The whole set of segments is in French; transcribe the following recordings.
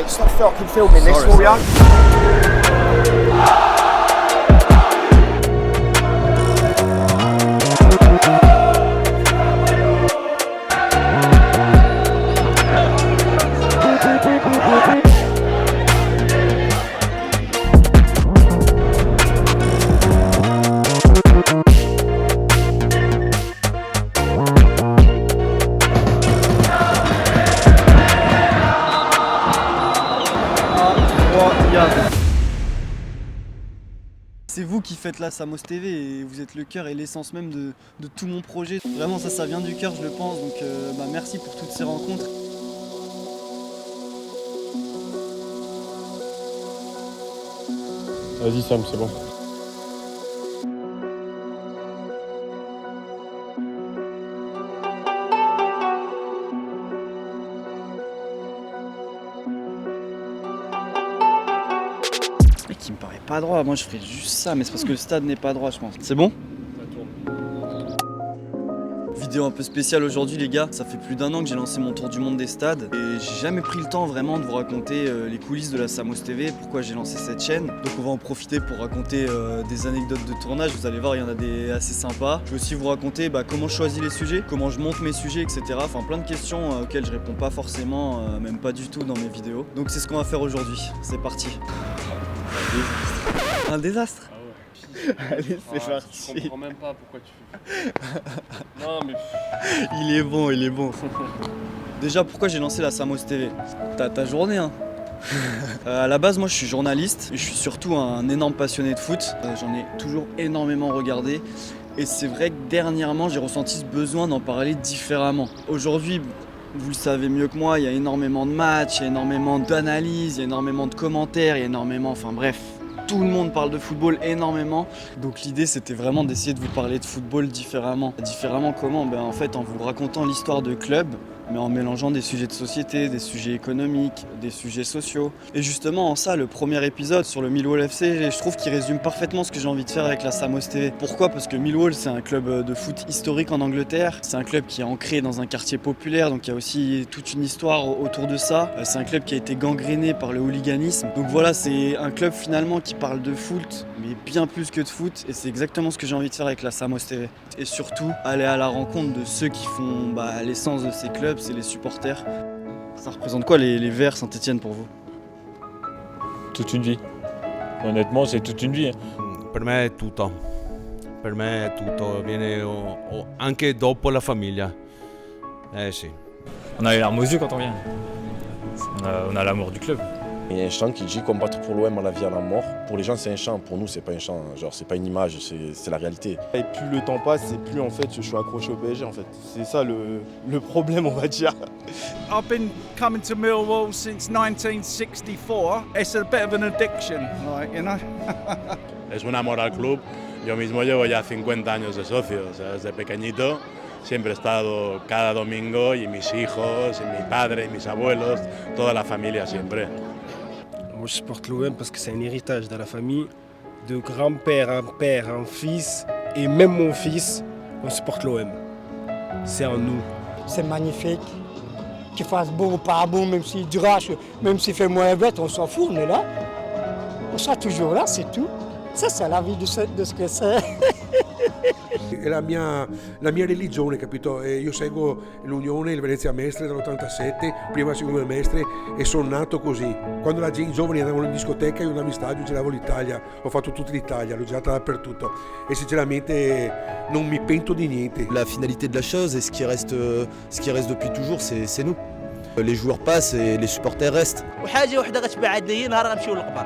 Mate, stop fucking filming this, will ya? C'est vous qui faites la Samos TV et vous êtes le cœur et l'essence même de tout mon projet. Vraiment ça vient du cœur, je le pense, donc merci pour toutes ces rencontres. Vas-y Sam, c'est bon. Mec, il me paraît pas droit, moi je ferais juste ça, mais c'est parce que le stade n'est pas droit, je pense. C'est bon ? Vidéo un peu spéciale aujourd'hui les gars, ça fait plus d'1 an que j'ai lancé mon tour du monde des stades et j'ai jamais pris le temps vraiment de vous raconter les coulisses de la Samos TV, pourquoi j'ai lancé cette chaîne. Donc on va en profiter pour raconter des anecdotes de tournage, vous allez voir il y en a des assez sympas. Je vais aussi vous raconter comment je choisis les sujets, comment je monte mes sujets, etc. Enfin plein de questions auxquelles je réponds pas forcément, même pas du tout dans mes vidéos. Donc c'est ce qu'on va faire aujourd'hui, c'est parti. Un désastre. Allez, c'est parti. Je comprends même pas pourquoi tu fais ça. Non mais... Il est bon. Déjà, pourquoi j'ai lancé la Samos TV ? Ta journée, hein. À la base, moi, je suis journaliste et je suis surtout un énorme passionné de foot. J'en ai toujours énormément regardé. Et c'est vrai que dernièrement, j'ai ressenti ce besoin d'en parler différemment. Aujourd'hui, vous le savez mieux que moi, il y a énormément de matchs, il y a énormément d'analyses, il y a énormément de commentaires, il y a énormément... Enfin bref, tout le monde parle de football énormément. Donc l'idée, c'était vraiment d'essayer de vous parler de football différemment. Différemment comment ? En fait, en vous racontant l'histoire de clubs, mais en mélangeant des sujets de société, des sujets économiques, des sujets sociaux. Et justement, en ça, le premier épisode sur le Millwall FC, je trouve qu'il résume parfaitement ce que j'ai envie de faire avec la Samos TV. Pourquoi ? Parce que Millwall, c'est un club de foot historique en Angleterre. C'est un club qui est ancré dans un quartier populaire, donc il y a aussi toute une histoire autour de ça. C'est un club qui a été gangréné par le hooliganisme. Donc voilà, c'est un club finalement qui parle de foot, mais bien plus que de foot. Et c'est exactement ce que j'ai envie de faire avec la Samos TV. Et surtout, aller à la rencontre de ceux qui font l'essence de ces clubs, c'est les supporters. Ça représente quoi les Verts Saint-Etienne pour vous ? Toute une vie. Honnêtement, c'est toute une vie. Per me è tutto. Per me è tutto. Viene anche dopo la famiglia. Sì. On a les larmes aux yeux quand on vient. On a l'amour du club. Il y a un chant qui dit combattre pour l'OM à la vie à la mort. Pour les gens c'est un chant, pour nous c'est pas un chant, genre c'est pas une image, c'est la réalité. Et plus le temps passe et plus en fait je suis accroché au PSG en fait. C'est ça le problème on va dire. I've been coming to Millwall since 1964. It's a bit of an addiction, like, you know. Es un amor al club. Yo mismo llevo ya 50 años de socio, o sea, desde pequeñito. Siempre he estado cada domingo y mis hijos, y mi padre, y mis abuelos, toda la familia siempre. Moi je supporte l'OM parce que c'est un héritage de la famille, de grand-père, un père, un fils, et même mon fils, on supporte l'OM. C'est en nous. C'est magnifique, qu'il fasse beau ou pas beau, même s'il drache, même s'il fait moins bête, on s'en fout, on est là. On sera toujours là, c'est tout. Ça c'est la vie de ce que c'est. È la mia religione, capito? Io seguo l'Unione, il Venezia Mestre dall'87, prima seguivo il Mestre e sono nato così. Quando i giovani andavano in discoteca io andavo in stadio, giravo l'Italia, ho fatto tutta l'Italia, l'ho girata dappertutto e sinceramente non mi pento di niente. La finalité de la chose et ce qui reste depuis toujours, c'est nous. Les joueurs passent et les supporters restent. وحاجة وحدة غتبعد لي نهار غنمشيو للقبر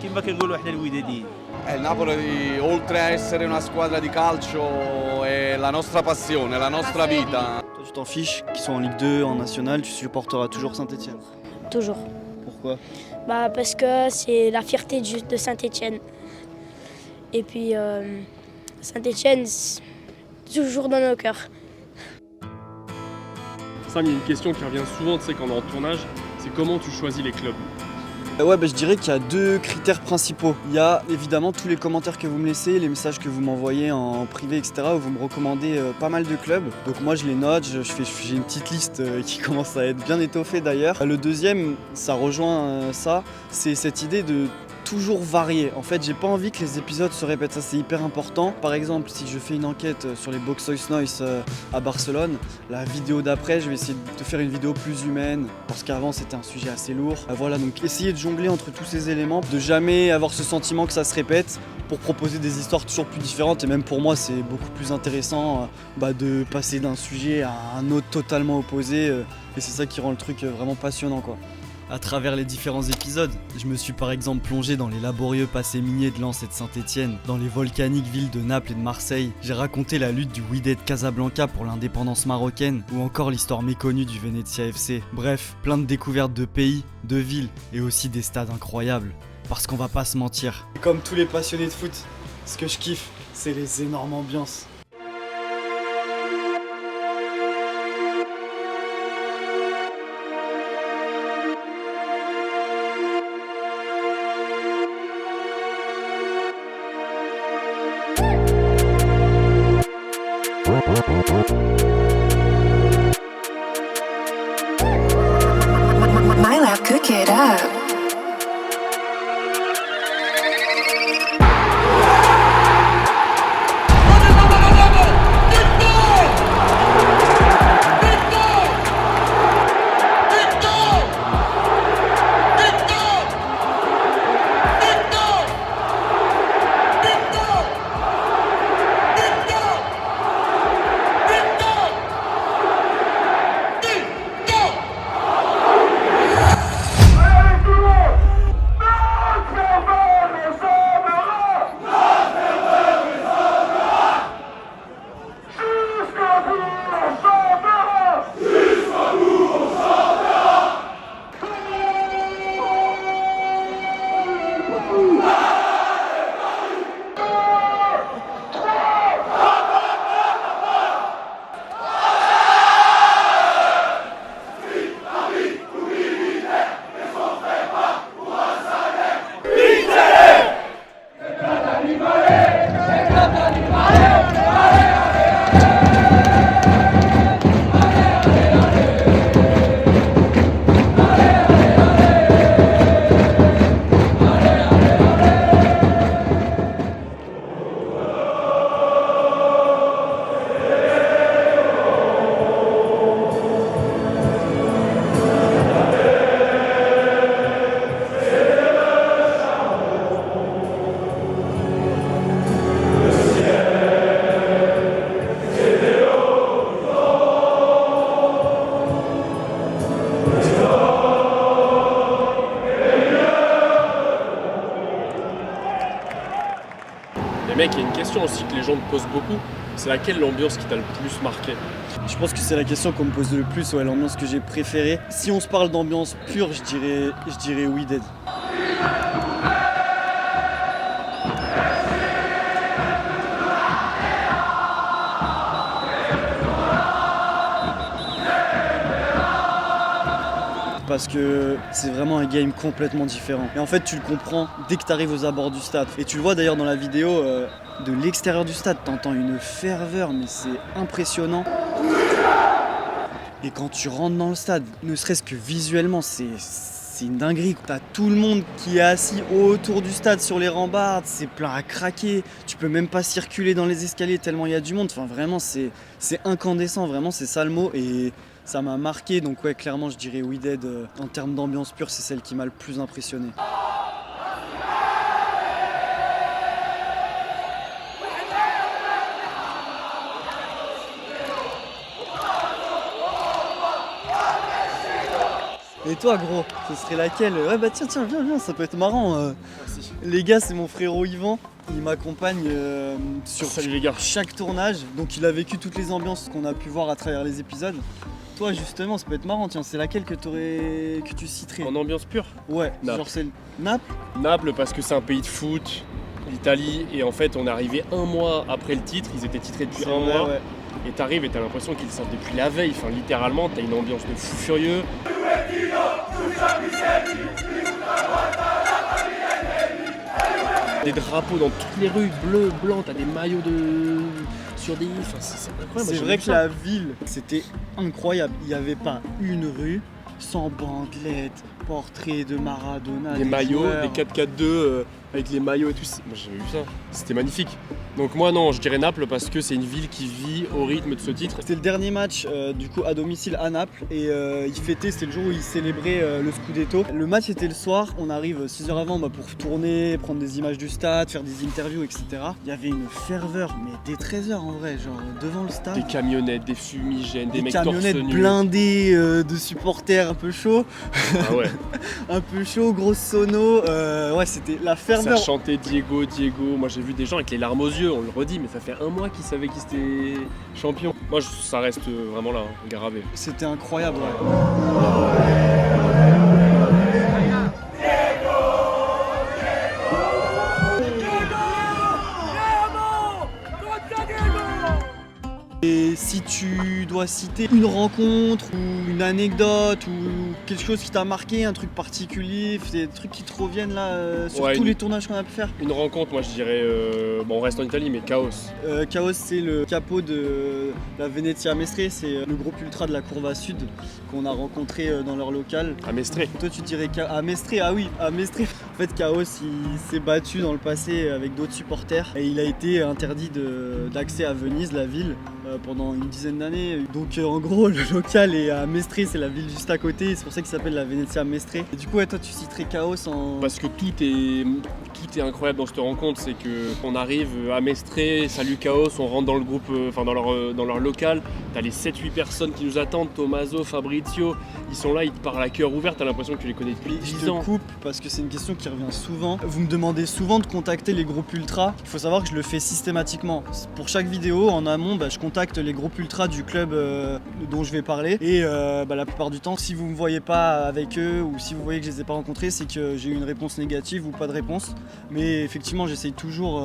كما كنقولوا حنا الوداديين. Il Napoli, oltre a essere una squadra di calcio, è la nostra passione, la nostra vita. Toi, tu t'en fiches qu'ils soient en Ligue 2, en National, tu supporteras toujours Saint-Etienne. Toujours. Pourquoi ? Parce que c'est la fierté de Saint-Etienne. Et puis, Saint-Etienne, toujours dans nos cœurs. Sam, il y a une question qui revient souvent, tu sais, quand on est en tournage, c'est comment tu choisis les clubs. Ouais, je dirais qu'il y a 2 critères principaux. Il y a évidemment tous les commentaires que vous me laissez, les messages que vous m'envoyez en privé, etc. où vous me recommandez pas mal de clubs. Donc moi je les note, j'ai une petite liste qui commence à être bien étoffée d'ailleurs. Le deuxième, ça rejoint ça, c'est cette idée de toujours varier. En fait, j'ai pas envie que les épisodes se répètent, ça c'est hyper important. Par exemple, si je fais une enquête sur les Box Noise à Barcelone, la vidéo d'après, je vais essayer de faire une vidéo plus humaine, parce qu'avant c'était un sujet assez lourd. Voilà, donc essayer de jongler entre tous ces éléments, de jamais avoir ce sentiment que ça se répète, pour proposer des histoires toujours plus différentes. Et même pour moi, c'est beaucoup plus intéressant de passer d'un sujet à un autre totalement opposé. Et c'est ça qui rend le truc vraiment passionnant, quoi. À travers les différents épisodes, je me suis par exemple plongé dans les laborieux passés miniers de Lens et de Saint-Étienne, dans les volcaniques villes de Naples et de Marseille. J'ai raconté la lutte du Wydad Casablanca pour l'indépendance marocaine, ou encore l'histoire méconnue du Venezia FC. Bref, plein de découvertes de pays, de villes, et aussi des stades incroyables. Parce qu'on va pas se mentir. Comme tous les passionnés de foot, ce que je kiffe, c'est les énormes ambiances. My lab, cook it up. Mec, il y a une question aussi que les gens me posent beaucoup, c'est laquelle l'ambiance qui t'a le plus marqué? Je pense que c'est la question qu'on me pose le plus, ouais, l'ambiance que j'ai préférée. Si on se parle d'ambiance pure, je dirais Wydad. Parce que c'est vraiment un game complètement différent. Et en fait, tu le comprends dès que tu arrives aux abords du stade. Et tu le vois d'ailleurs dans la vidéo, de l'extérieur du stade, t'entends une ferveur, mais c'est impressionnant. Et quand tu rentres dans le stade, ne serait-ce que visuellement, c'est une dinguerie. T'as tout le monde qui est assis autour du stade sur les rambardes, c'est plein à craquer. Tu peux même pas circuler dans les escaliers tellement il y a du monde. Enfin, vraiment, c'est incandescent, vraiment, c'est ça le mot. Et ça m'a marqué, donc ouais, clairement, je dirais Wydad, en termes d'ambiance pure, c'est celle qui m'a le plus impressionné. Et toi, gros, ce serait laquelle? Ouais, bah tiens, viens, ça peut être marrant. Merci. Les gars, c'est mon frérot Yvan. Il m'accompagne sur chaque tournage. Donc il a vécu toutes les ambiances qu'on a pu voir à travers les épisodes. Toi, justement, ça peut être marrant. Tiens, c'est laquelle que tu citerais? En ambiance pure? Ouais, Naples. genre c'est Naples? Naples parce que c'est un pays de foot, l'Italie, et en fait on est arrivé un mois après le titre, ils étaient titrés depuis un mois. Ouais. Et t'arrives et t'as l'impression qu'ils savent depuis la veille, enfin littéralement t'as une ambiance de fou furieux. Des drapeaux dans toutes les rues, bleu, blanc, t'as des maillots sur des... Enfin, c'est incroyable. C'est vrai que la ville, c'était incroyable. Il n'y avait pas une rue sans bandelettes, portraits de Maradona, Les des maillots, joueurs. les 4-4-2 avec les maillots et tout. Moi j'avais vu ça, c'était magnifique. Donc moi non, je dirais Naples parce que c'est une ville qui vit au rythme de ce titre. C'était le dernier match du coup à domicile à Naples et ils fêtaient, c'était le jour où ils célébraient le Scudetto. Le match était le soir, on arrive 6 heures avant pour tourner, prendre des images du stade, faire des interviews, etc. Il y avait une ferveur, mais dès 13h en vrai, genre devant le stade. Des camionnettes, des fumigènes, des mecs camionnettes torse nu. blindées de supporters un peu chauds. Ah ouais. Un peu chaud, grosse sono. Ouais, c'était la ferveur. Ça chantait Diego, Diego. Moi j'ai vu des gens avec les larmes aux yeux, on le redit, mais ça fait un mois qu'ils savaient qu'ils étaient champions. Moi ça reste vraiment là, gravé. C'était incroyable, ouais. Et si tu dois citer une rencontre ou une anecdote ou quelque chose qui t'a marqué, un truc particulier, des trucs qui te reviennent là sur tous les tournages qu'on a pu faire. Une rencontre, moi je dirais, bon on reste en Italie, mais Chaos. Chaos, c'est le capot de la Venezia Mestre, c'est le groupe ultra de la Courva Sud qu'on a rencontré dans leur local. À Mestre. Toi tu dirais à Mestre, ah oui, à Mestre. En fait Chaos il s'est battu dans le passé avec d'autres supporters et il a été interdit d'accès à Venise, la ville, pendant une dizaine d'années. Donc en gros le local est à Mestre, c'est la ville juste à côté, c'est pour ça qu'il s'appelle la Venezia Mestre. Et du coup ouais, toi tu citerais Chaos en... Parce que tout est incroyable dans cette rencontre, c'est qu'on arrive à Mestre, salut Chaos, on rentre dans le groupe, enfin dans leur local, t'as les 7-8 personnes qui nous attendent, Tommaso, Fabrizio, ils sont là, ils te parlent à cœur ouvert, t'as l'impression que tu les connais depuis 10 ans. Je te coupe parce que c'est une question qui revient souvent. Vous me demandez souvent de contacter les groupes ultra. Il faut savoir que je le fais systématiquement. Pour chaque vidéo, en amont, je contacte les groupes ultra du club dont je vais parler. Et la plupart du temps, si vous ne me voyez pas avec eux ou si vous voyez que je les ai pas rencontrés, c'est que j'ai eu une réponse négative ou pas de réponse. Mais effectivement, j'essaye toujours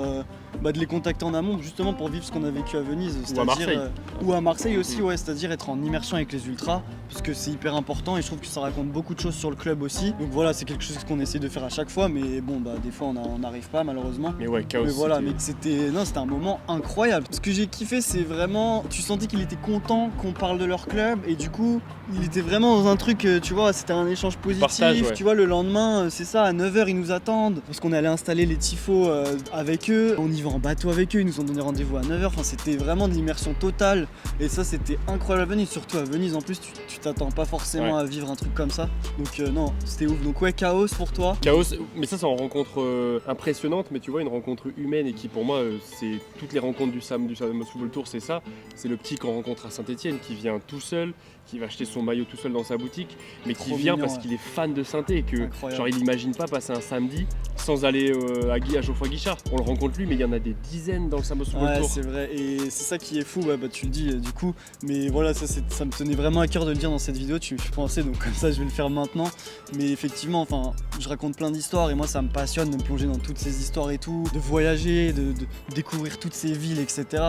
de les contacter en amont, justement pour vivre ce qu'on a vécu à Venise. Ou à Marseille. Ou à Marseille aussi, ouais, c'est-à-dire être en immersion avec les ultras, parce que c'est hyper important et je trouve que ça raconte beaucoup de choses sur le club aussi. Donc voilà, c'est quelque chose qu'on essaie de faire à chaque fois, mais bon, des fois on n'arrive pas malheureusement. Mais ouais, Chaos. Mais voilà, mais c'était un moment incroyable. Ce que j'ai kiffé, c'est vraiment, tu sentais qu'il était content qu'on parle de leur club et du coup, il était vraiment dans un truc, tu vois, c'était un échange positif. Partage, ouais. Tu vois, le lendemain, c'est ça, à 9h, ils nous attendent parce qu'on allait installer les tifos avec eux. On y va en bateau avec eux, ils nous ont donné rendez-vous à 9h. Enfin, c'était vraiment de l'immersion totale et ça, c'était incroyable à Venise. Surtout à Venise, en plus, tu t'attends pas forcément à vivre un truc comme ça. Donc, non, c'était ouf. Donc, ouais, Chaos pour toi. Chaos, mais ça, c'est une rencontre impressionnante, mais tu vois, une rencontre humaine et qui, pour moi, c'est toutes les rencontres du Samos Football Tour, c'est ça. C'est le petit qu'on rencontre à Saint-Etienne qui vient tout seul, qui va acheter son maillot tout seul dans sa boutique, mais qui vient parce qu'il est fan de Saint-Etienne et que, genre, il n'imagine pas passer un samedi sans aller à Geoffroy Guichard. On le rencontre lui, mais il y en a des dizaines dans le Samos Football Tour. Ouais, c'est vrai, et c'est ça qui est fou, tu le dis du coup, mais voilà, ça me tenait vraiment à cœur de le dire dans cette vidéo, tu me fais penser, donc comme ça je vais le faire maintenant. Mais effectivement, enfin, je raconte plein d'histoires et moi ça me passionne de me plonger dans toutes ces histoires et tout, de voyager, de découvrir toutes ces villes, etc.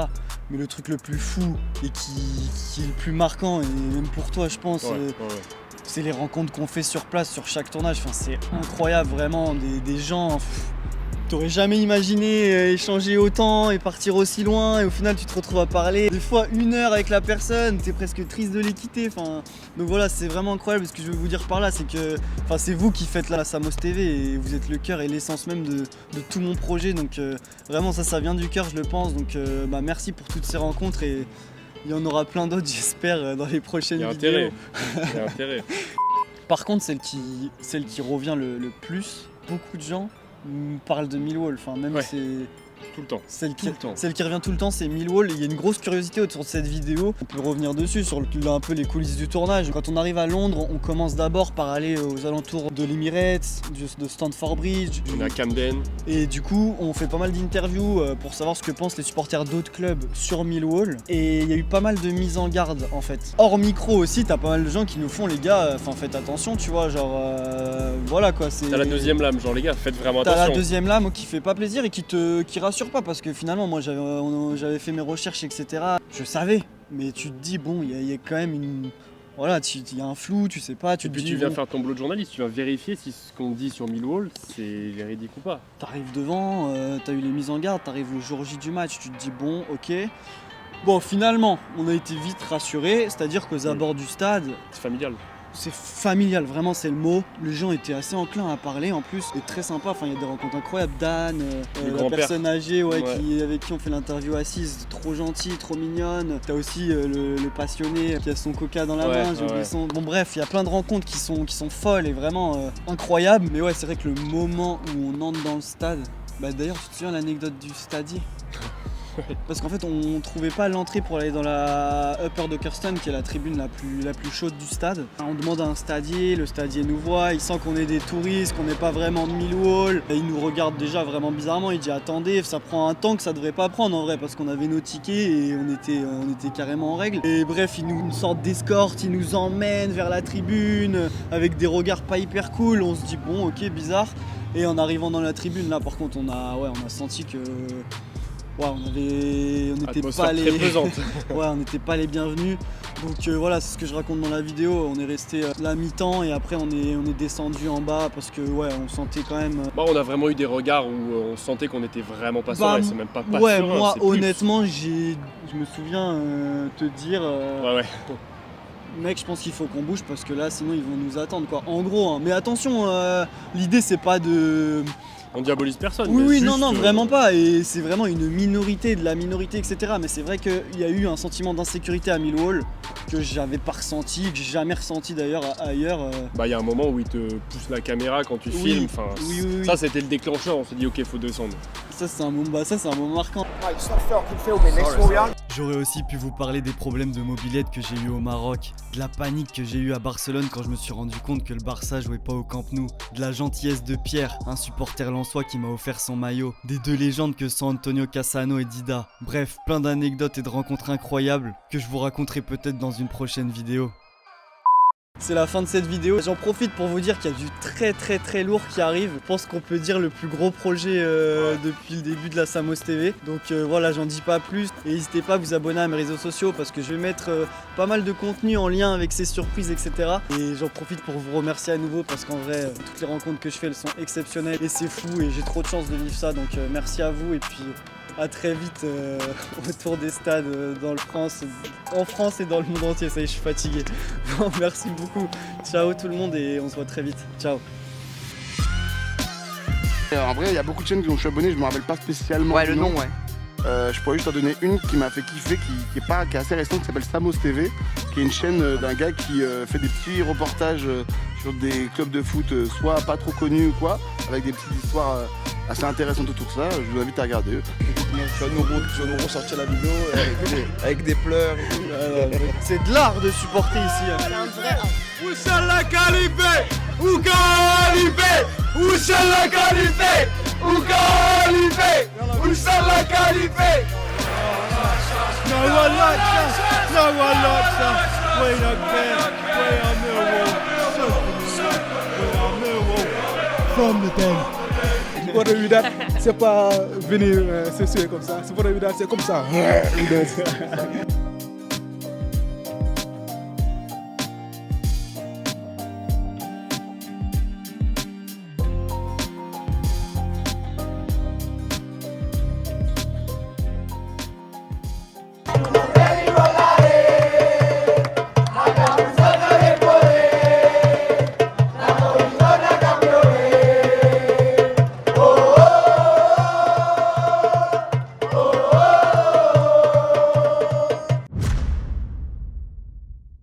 Mais le truc le plus fou et qui est le plus marquant, et même pour toi je pense, c'est les rencontres qu'on fait sur place, sur chaque tournage. Enfin, c'est incroyable vraiment, des gens... T'aurais jamais imaginé échanger autant et partir aussi loin et au final tu te retrouves à parler des fois 1 heure avec la personne, t'es presque triste de les quitter. Enfin, donc voilà, c'est vraiment incroyable. Ce que je veux vous dire par là, c'est que c'est vous qui faites la Samos TV et vous êtes le cœur et l'essence même de tout mon projet. Donc vraiment ça vient du cœur, je le pense. Donc merci pour toutes ces rencontres et il y en aura plein d'autres j'espère dans les prochaines vidéos. Il y a intérêt. Par contre celle qui revient le plus, beaucoup de gens me parle de Millwall, enfin même c'est tout le temps. Celle qui revient tout le temps, c'est Millwall. Il y a une grosse curiosité autour de cette vidéo. On peut revenir dessus sur un peu les coulisses du tournage. Quand on arrive à Londres, on commence d'abord par aller aux alentours de l'Emirates, de Stamford Bridge. On est à Camden. Et du coup, on fait pas mal d'interviews pour savoir ce que pensent les supporters d'autres clubs sur Millwall. Et il y a eu pas mal de mises en garde en fait. Hors micro aussi, t'as pas mal de gens qui nous font, les gars, faites attention, tu vois, genre voilà quoi. T'as la deuxième lame, genre les gars, faites vraiment attention. T'as la deuxième lame qui fait pas plaisir et qui rassure pas, parce que finalement moi j'avais fait mes recherches, etc. Je savais, mais tu te dis bon, il y a quand même voilà, il y a un flou, tu sais pas, tu Et te puis dis, tu viens bon, faire ton boulot de journaliste, tu viens vérifier si ce qu'on dit sur Millwall, c'est véridique ou pas. t'arrives devant, t'as eu les mises en garde, t'arrives le jour J du match, tu te dis bon, ok. Bon, finalement, on a été vite rassurés, c'est-à-dire qu'aux abords du stade, C'est familial. c'est familial, vraiment c'est le mot. Les gens étaient assez enclins à parler en plus, et très sympa. Enfin, il y a des rencontres incroyables. Dan, Le la grand-père. personne âgée Ouais. avec qui on fait l'interview assise, trop gentille, trop mignonne. T'as aussi le passionné qui a son coca dans la Ouais, main, j'ai oublié ouais. son. Bon, bref, il y a plein de rencontres qui sont folles et vraiment incroyables. Mais ouais, c'est vrai que le moment où on entre dans le stade, bah d'ailleurs, tu te souviens l'anecdote du stadier? Parce qu'en fait, on trouvait pas l'entrée pour aller dans la Upper Dockerston, qui est la tribune la plus chaude du stade. On demande à un stadier, le stadier nous voit, il sent qu'on est des touristes, qu'on n'est pas vraiment de Millwall. Et il nous regarde déjà vraiment bizarrement, il dit attendez, ça prend un temps que ça devrait pas prendre en vrai, parce qu'on avait nos tickets et on était carrément en règle. Et bref, il nous une sorte d'escorte, il nous emmène vers la tribune, avec des regards pas hyper cool. On se dit bon, ok, bizarre. Et en arrivant dans la tribune, là par contre, on a senti que... Ouais, on n'était Atmosphère pas très les pesante. ouais, on n'était pas les bienvenus. Donc voilà, c'est ce que je raconte dans la vidéo. On est resté la mi-temps et après on est descendu en bas parce que ouais, on sentait quand même. Bah, on a vraiment eu des regards où on sentait qu'on était vraiment pas serein, et c'est même pas ouais, serein, moi c'est plus- honnêtement, je me souviens te dire. Ouais. Mec, je pense qu'il faut qu'on bouge parce que là, sinon ils vont nous attendre quoi. En gros, hein. Mais attention, l'idée c'est pas de. On diabolise personne. Oui, mais oui, juste, non, vraiment pas. Et c'est vraiment une minorité de la minorité, etc. Mais c'est vrai qu'il y a eu un sentiment d'insécurité à Millwall que j'avais pas ressenti, que j'ai jamais ressenti d'ailleurs ailleurs. Bah, il y a un moment où il te pousse la caméra quand tu Oui, filmes. Enfin, oui. ça, c'était le déclencheur. On s'est dit, ok, faut descendre. Ça, c'est un moment marquant. Right, stop fucking filming. Next one, young. J'aurais aussi pu vous parler des problèmes de mobilette que j'ai eu au Maroc, de la panique que j'ai eu à Barcelone quand je me suis rendu compte que le Barça jouait pas au Camp Nou, de la gentillesse de Pierre, un supporter lensois qui m'a offert son maillot, des deux légendes que sont Antonio Cassano et Dida. Bref, plein d'anecdotes et de rencontres incroyables que je vous raconterai peut-être dans une prochaine vidéo. C'est la fin de cette vidéo. J'en profite pour vous dire qu'il y a du très lourd qui arrive. Je pense qu'on peut dire le plus gros projet depuis le début de la Samos TV. Donc voilà, j'en dis pas plus. Et n'hésitez pas à vous abonner à mes réseaux sociaux parce que je vais mettre pas mal de contenu en lien avec ces surprises, etc. Et j'en profite pour vous remercier à nouveau parce qu'en vrai, toutes les rencontres que je fais, elles sont exceptionnelles et c'est fou et j'ai trop de chance de vivre ça. Donc merci à vous et puis à très vite autour des stades en France et dans le monde entier. Ça y est, je suis fatigué. Bon, merci beaucoup. Ciao tout le monde et on se voit très vite. Ciao. En vrai, il y a beaucoup de chaînes dont je suis abonné, je me rappelle pas spécialement. Ouais, le nom, ouais. Je pourrais juste en donner une qui m'a fait kiffer, qui est assez récente, qui s'appelle Samos TV, qui est une chaîne d'un gars qui fait des petits reportages sur des clubs de foot, soit pas trop connus ou quoi, avec des petites histoires assez intéressantes autour de ça. Je vous invite à regarder. Tu vas nous ressortir la vidéo avec des pleurs et tout. C'est de l'art de supporter ici. Oussala Kalifé, ou Kalifé, Oussala Kalifé, ou Kalifé, Oussala Kalifé. No one likes us, no one likes us. We don't care, we are Millwall. We are Millwall from the den. Supporter Wydad, c'est pas venir s'essuyer comme ça. Supporter Wydad, c'est comme ça.